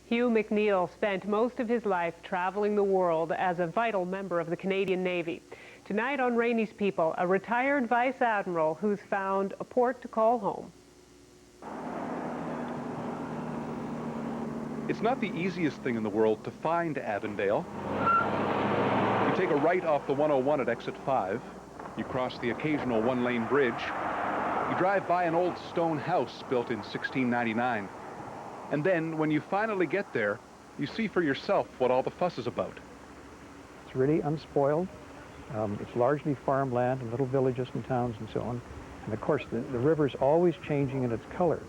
Hugh MacNeil spent most of his life traveling the world as a vital member of the Canadian Navy. Tonight on Rainnie's People, a retired Vice Admiral who's found a port to call home. It's not the easiest thing in the world to find Avondale. You take a right off the 101 at exit 5. You cross the occasional one-lane bridge. You drive by an old stone house built in 1699. And then, when you finally get there, you see for yourself what all the fuss is about. It's really unspoiled. It's largely farmland and little villages and towns and so on. And of course, the river's always changing in its color.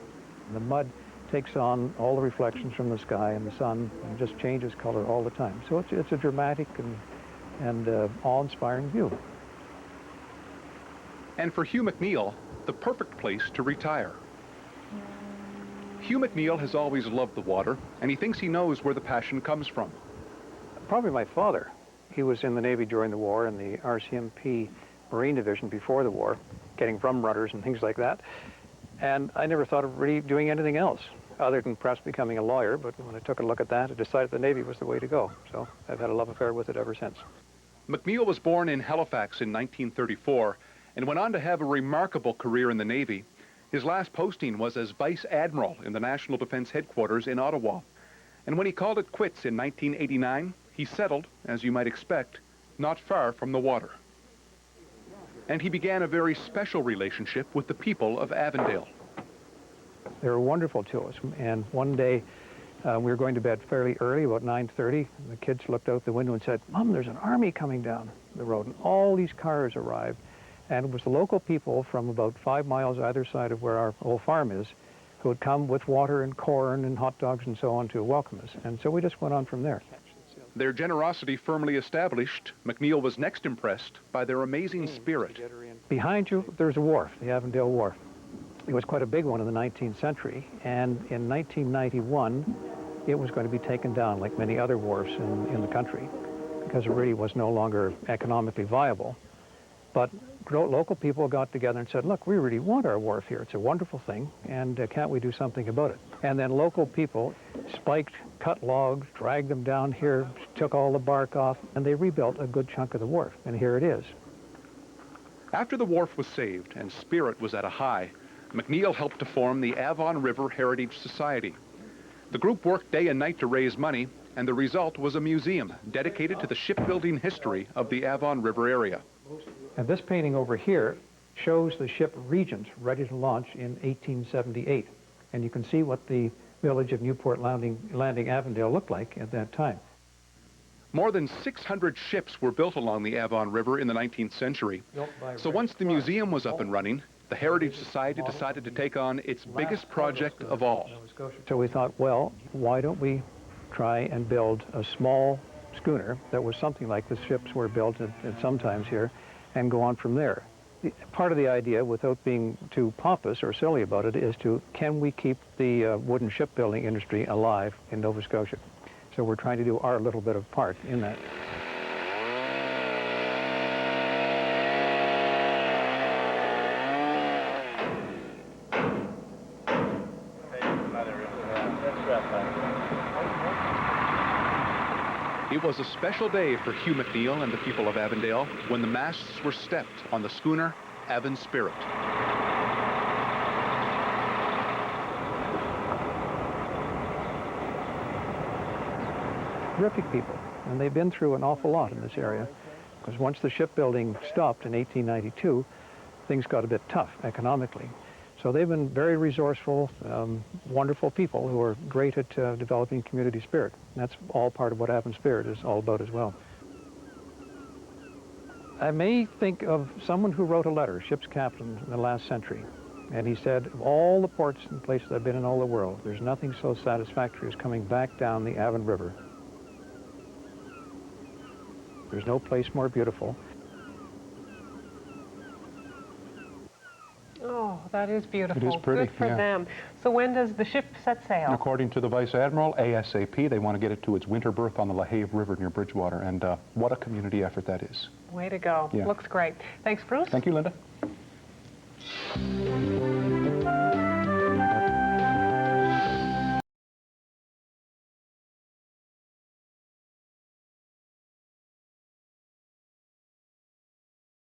The mud takes on all the reflections from the sky and the sun and just changes color all the time. So it's a dramatic and awe-inspiring view. And for Hugh MacNeil, the perfect place to retire. Hugh MacNeil has always loved the water, and he thinks he knows where the passion comes from. Probably my father. He was in the Navy during the war in the RCMP Marine Division before the war, getting rum runners and things like that. And I never thought of really doing anything else, other than perhaps becoming a lawyer, but when I took a look at that, I decided the Navy was the way to go. So I've had a love affair with it ever since. MacNeil was born in Halifax in 1934 and went on to have a remarkable career in the Navy. His last posting was as Vice Admiral in the National Defense Headquarters in Ottawa. And when he called it quits in 1989, he settled, as you might expect, not far from the water. And he began a very special relationship with the people of Avondale. They were wonderful to us, and one day we were going to bed fairly early, about 9:30. The kids looked out the window and said, "Mom, there's an army coming down the road," and all these cars arrived. And it was the local people from about 5 miles either side of where our old farm is who would come with water and corn and hot dogs and so on to welcome us. And so we just went on from there. Their generosity firmly established, MacNeil was next impressed by their amazing spirit. Behind you, there's a wharf, the Avondale Wharf. It was quite a big one in the 19th century, and in 1991, it was going to be taken down like many other wharfs in the country because it really was no longer economically viable. But local people got together and said, "Look, we really want our wharf here. It's a wonderful thing, and can't we do something about it?" And then local people spiked, cut logs, dragged them down here, took all the bark off, and they rebuilt a good chunk of the wharf, and here it is. After the wharf was saved and spirit was at a high, MacNeil helped to form the Avon River Heritage Society. The group worked day and night to raise money, and the result was a museum dedicated to the shipbuilding history of the Avon River area. And this painting over here shows the ship Regent ready to launch in 1878. And you can see what the village of Newport Landing Avondale looked like at that time. More than 600 ships were built along the Avon River in the 19th century. So once the museum was up and running, the Heritage Society decided to take on its biggest project of all. So we thought, well, why don't we try and build a small schooner that was something like the ships were built at sometimes here, and go on from there. Part of the idea, without being too pompous or silly about it, is can we keep the wooden shipbuilding industry alive in Nova Scotia? So we're trying to do our little bit of part in that. It was a special day for Hugh MacNeil and the people of Avondale when the masts were stepped on the schooner Avon Spirit. Terrific people, and they've been through an awful lot in this area, because once the shipbuilding stopped in 1892, things got a bit tough economically. So they've been very resourceful, wonderful people who are great at developing community spirit. And that's all part of what Avon Spirit is all about as well. I may think of someone who wrote a letter, ship's captain in the last century, and he said, of all the ports and places I've been in all the world, there's nothing so satisfactory as coming back down the Avon River. There's no place more beautiful. Oh, that is beautiful. It is pretty, Good for yeah. them. So when does the ship set sail? According to the Vice Admiral, ASAP, they want to get it to its winter berth on the LaHave River near Bridgewater, and what a community effort that is. Way to go. Yeah. Looks great. Thanks, Bruce. Thank you, Linda.